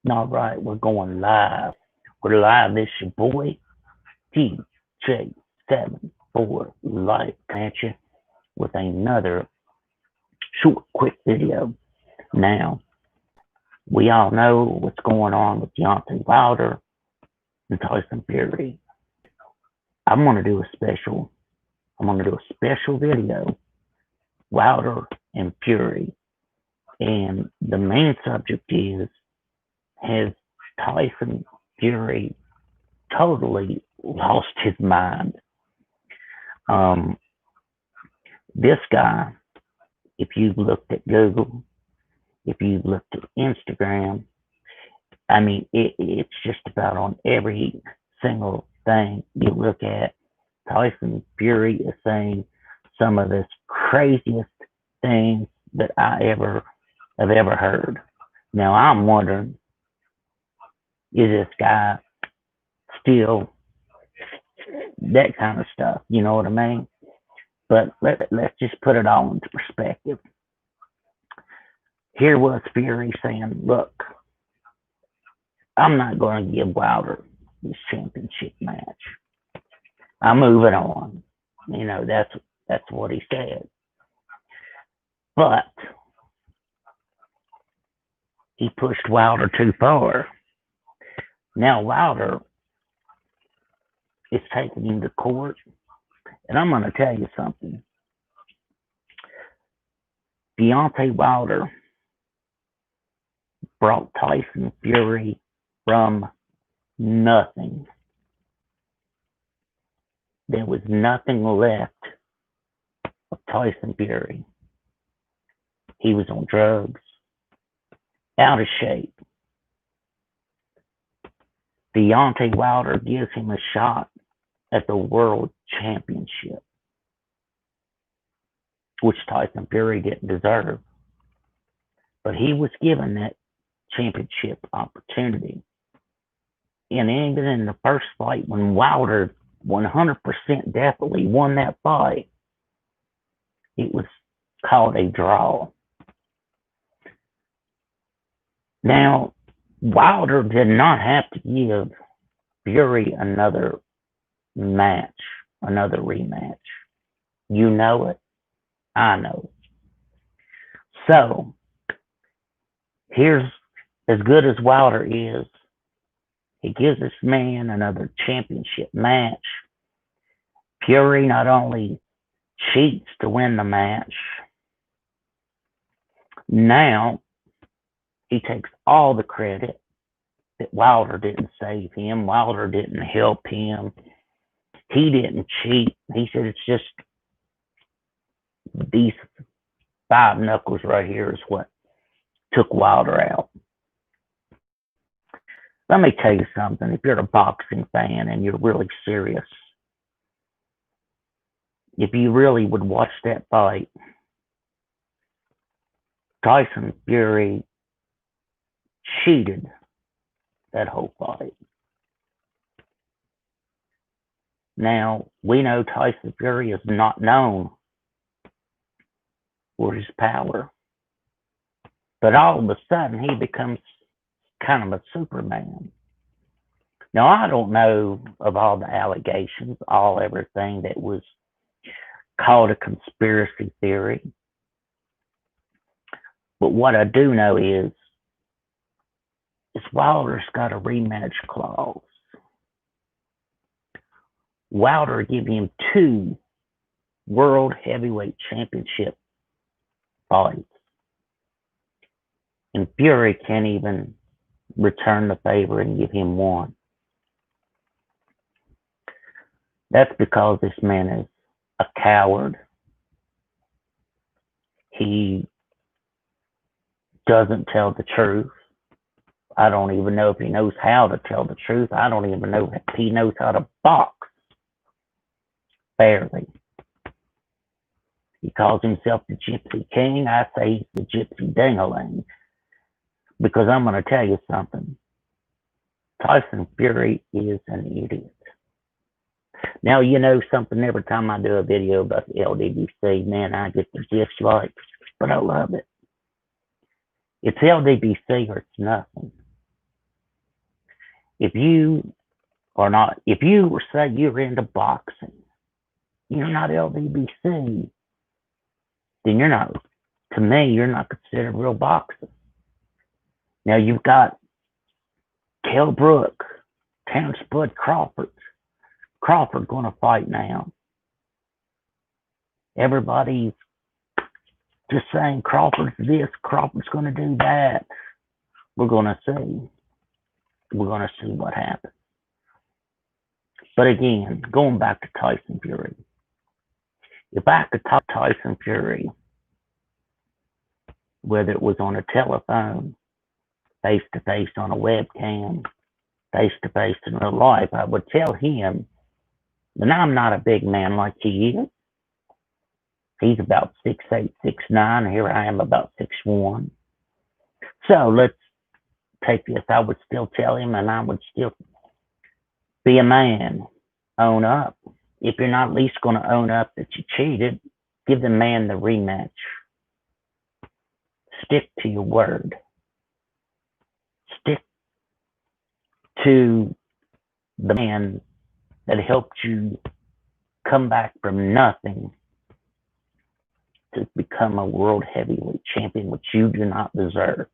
All right, we're going live. We're live. This your boy DJ74 Live coming at you with another short, quick video. Now, we all know what's going on with Deontay Wilder and Tyson Fury. I'm gonna do a special. I'm gonna do a special video, Wilder and Fury, and the main subject is: has Tyson Fury totally lost his mind? Um, this guy, if you've looked at Google, if you've looked at Instagram, I mean, it's just about on every single thing you look at. Tyson Fury is saying some of the craziest things that I have ever heard. Now I'm wondering, is this guy still that kind of stuff? You know what I mean? But let's just put it all into perspective. Here was Fury saying, look, I'm not going to give Wilder this championship match. I'm moving on. You know, that's what he said. But he pushed Wilder too far. Now Wilder is taking him to court. And I'm going to tell you something. Deontay Wilder brought Tyson Fury from nothing. There was nothing left of Tyson Fury. He was on drugs, out of shape. Deontay Wilder gives him a shot at the world championship, which Tyson Fury didn't deserve. But he was given that championship opportunity. And even in the first fight, when Wilder 100% definitely won that fight, it was called a draw. Now, Wilder did not have to give Fury another match, another rematch. You know it. I know it. So, here's as good as Wilder is. He gives this man another championship match. Fury not only cheats to win the match, now he takes all the credit that Wilder didn't save him. Wilder didn't help him. He didn't cheat. He said it's just these 5 knuckles right here is what took Wilder out. Let me tell you something. If you're a boxing fan and you're really serious, if you really would watch that fight, Tyson Fury cheated that whole fight. Now, we know Tyson Fury is not known for his power, but all of a sudden he becomes kind of a Superman. Now, I don't know of all the allegations, everything that was called a conspiracy theory, but what I do know is Wilder's got a rematch clause. Wilder gave him 2 world heavyweight championship fights, and Fury can't even return the favor and give him 1. That's because this man is a coward. He doesn't tell the truth. I don't even know if he knows how to tell the truth. I don't even know if he knows how to box fairly. He calls himself the Gypsy King. I say he's the Gypsy Ding-a-ling. Because I'm going to tell you something. Tyson Fury is an idiot. Now, you know something, every time I do a video about the LDBC, man, I get the dislike, but I love it. It's LDBC or it's nothing. If you are not, if you were say you're into boxing, you're not LDBC, then you're not, to me, you're not considered real boxing. Now you've got Kell Brook, Terrence Bud Crawford. Crawford going to fight now. Everybody's just saying Crawford's this, Crawford's going to do that. We're going to see. We're going to see what happens. But again, going back to Tyson Fury. If I could talk Tyson Fury, whether it was on a telephone, face-to-face on a webcam, face-to-face in real life, I would tell him, and I'm not a big man like he is. He's about 6'8", 6'9". Here I am about 6'1". So let's take this. I would still tell him, and I would still be a man. Own up. If you're not at least going to own up that you cheated, give the man the rematch. Stick to your word. Stick to the man that helped you come back from nothing to become a world heavyweight champion, which you do not deserve.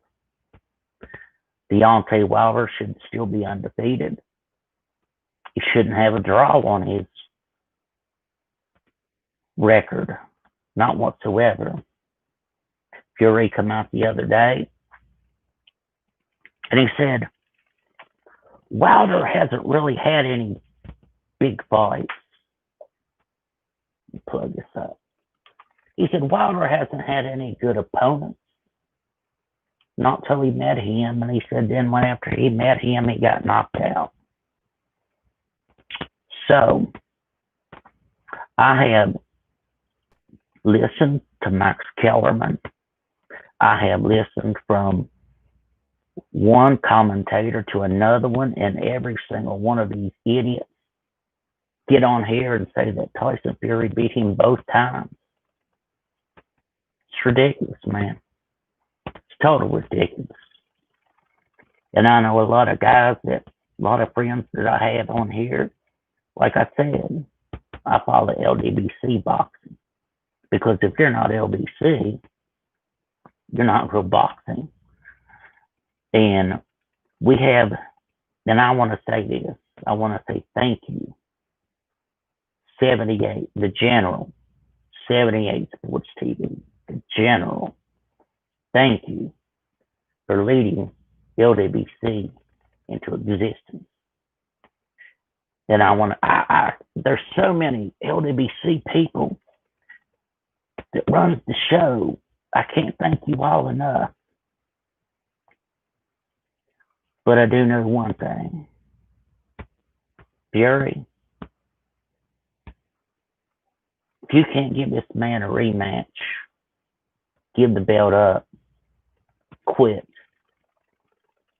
Deontay Wilder should still be undefeated. He shouldn't have a draw on his record, not whatsoever. Fury come out the other day and he said, Wilder hasn't really had any big fights. Plug this up. He said Wilder hasn't had any good opponents. Not till he met him, and he said then when after he met him, he got knocked out. So, I have listened to Max Kellerman. I have listened from one commentator to another one, and every single one of these idiots get on here and say that Tyson Fury beat him both times. It's ridiculous, man. It's total ridiculous. And I know a lot of guys a lot of friends that I have on here, like I said, I follow LDBC boxing. Because if you're not LBC, you're not real boxing. And we have, and I want to say this, I want to say thank you, 78, the General, 78 Sports TV, the General, thank you for leading LWBC into existence. And I want to, there's so many LWBC people that runs the show. I can't thank you all enough. But I do know one thing. Fury, if you can't give this man a rematch, give the belt up. Quit.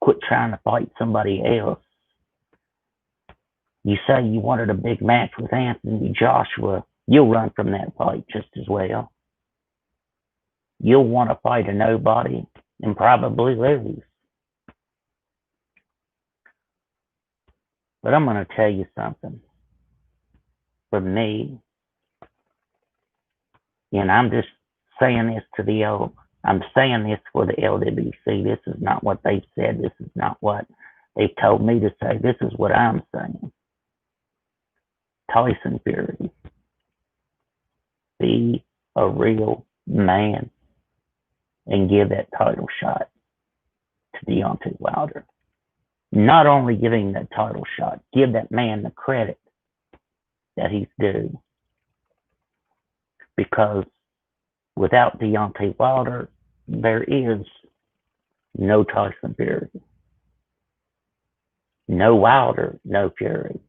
Quit trying to fight somebody else. You say you wanted a big match with Anthony Joshua, you'll run from that fight just as well. You'll want to fight a nobody and probably lose. But I'm going to tell you something. For me, and I'm just saying this to the I'm saying this for the LWBC. This is not what they've said. This is not what they've told me to say. This is what I'm saying. Tyson Fury, be a real man and give that title shot to Deontay Wilder. Not only giving that title shot, give that man the credit that he's due. Because without Deontay Wilder, there is no Tyson Fury. No Wilder, no Fury.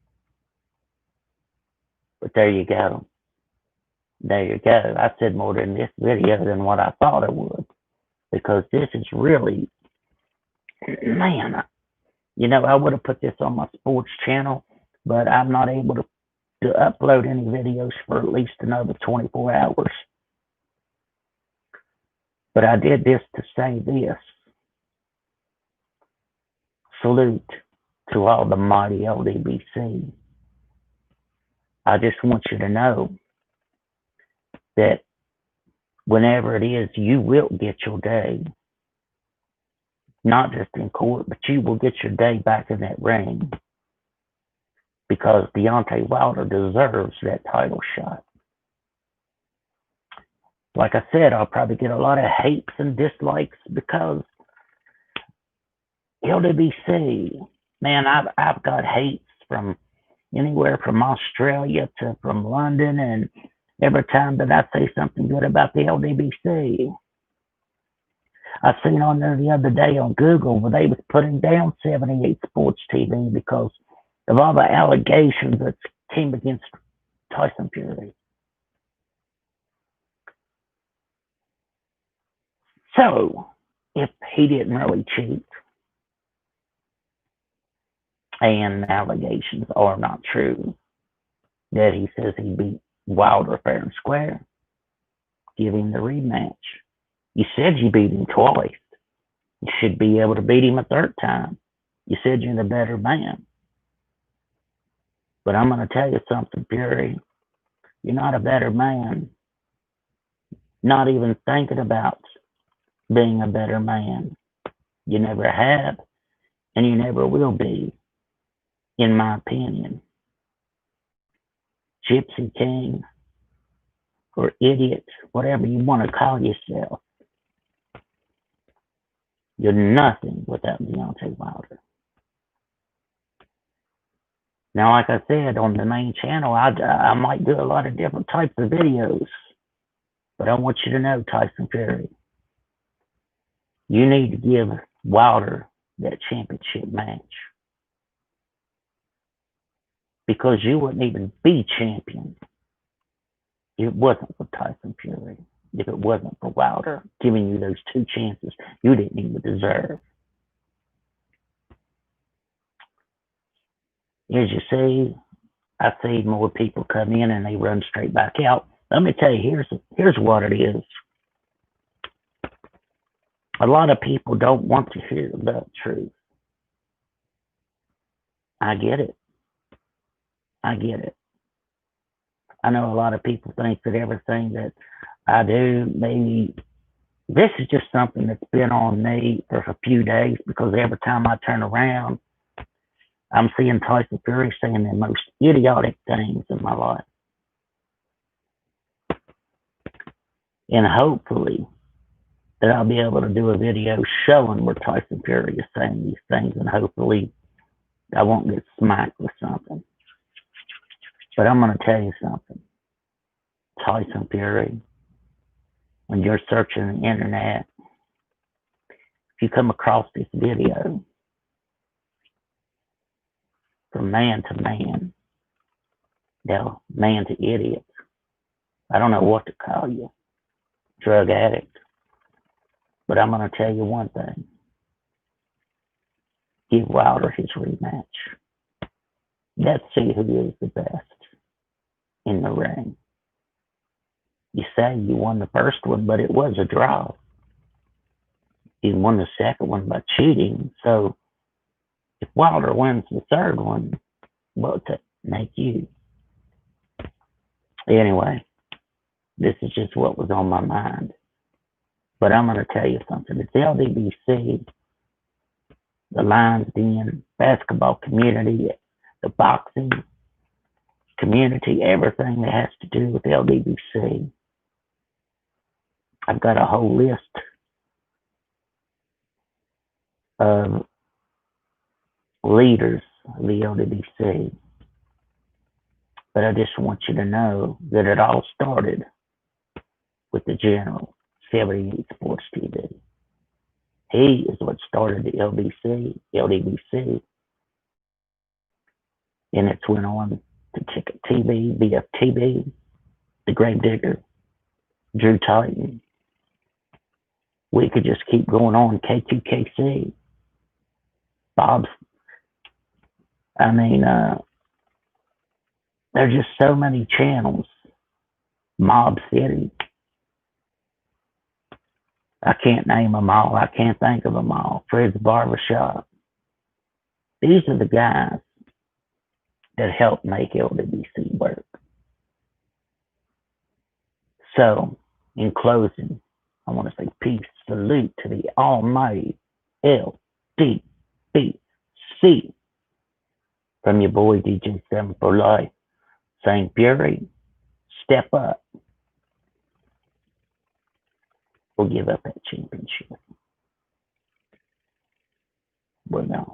But there you go. There you go. I said more in this video than what I thought I would. Because this is really, man, you know, I would have put this on my sports channel, but I'm not able to upload any videos for at least another 24 hours. But I did this to say this. Salute to all the mighty LDBC. I just want you to know that whenever it is, you will get your day. Not just in court, but you will get your day back in that ring. Because Deontay Wilder deserves that title shot. Like I said, I'll probably get a lot of hates and dislikes because LWC, man, I've got hates from anywhere from Australia to from London, and every time that I say something good about the LDBC, I seen on there the other day on Google where they was putting down 78 Sports TV because of all the allegations that came against Tyson Fury. So, if he didn't really cheat, and allegations are not true, that he says he beat Wilder fair and square, give him the rematch. You said you beat him twice. You should be able to beat him a third time. You said you're the better man. But I'm going to tell you something, Fury. You're not a better man. Not even thinking about being a better man. You never have, and you never will be, in my opinion. Gypsy King, or idiot, whatever you want to call yourself. You're nothing without Deontay Wilder. Now, like I said, on the main channel, I might do a lot of different types of videos. But I want you to know, Tyson Fury, you need to give Wilder that championship match. Because you wouldn't even be champion if it wasn't for Tyson Fury. If it wasn't for Wilder giving you those two chances you didn't even deserve. As you see, I see more people come in and they run straight back out. Let me tell you, here's what it is. A lot of people don't want to hear the truth. I get it. I get it. I know a lot of people think that everything that I do, maybe this is just something that's been on me for a few days because every time I turn around, I'm seeing Tyson Fury saying the most idiotic things in my life. And hopefully that I'll be able to do a video showing where Tyson Fury is saying these things, and hopefully I won't get smacked with something. But I'm going to tell you something. Tyson Fury, when you're searching the internet, if you come across this video, from man to man, now man to idiot, I don't know what to call you, drug addict, but I'm going to tell you one thing. Give Wilder his rematch. Let's see who is the best in the ring. You say you won the first one, but it was a draw. You won the second one by cheating. So if Wilder wins the third one, well, to make you. Anyway, this is just what was on my mind. But I'm going to tell you something. It's LDBC, the Lions Den, basketball community, the boxing community, everything that has to do with LDBC. I've got a whole list of leaders of the LDBC. But I just want you to know that it all started with the General, 78 Sports TV. He is what started the LDBC, and it's went on to Ticket TV, BFTV, The Gravedigger, Drew Titan. We could just keep going on, K2KC, Bob's. I mean, there's just so many channels. Mob City. I can't name them all. I can't think of them all. Fred's Barbershop. These are the guys that help make LWC work. So, in closing, I want to say peace, salute to the almighty LDBC from your boy DJ 7 for Life, saying Fury, step up or give up that championship. We're gone.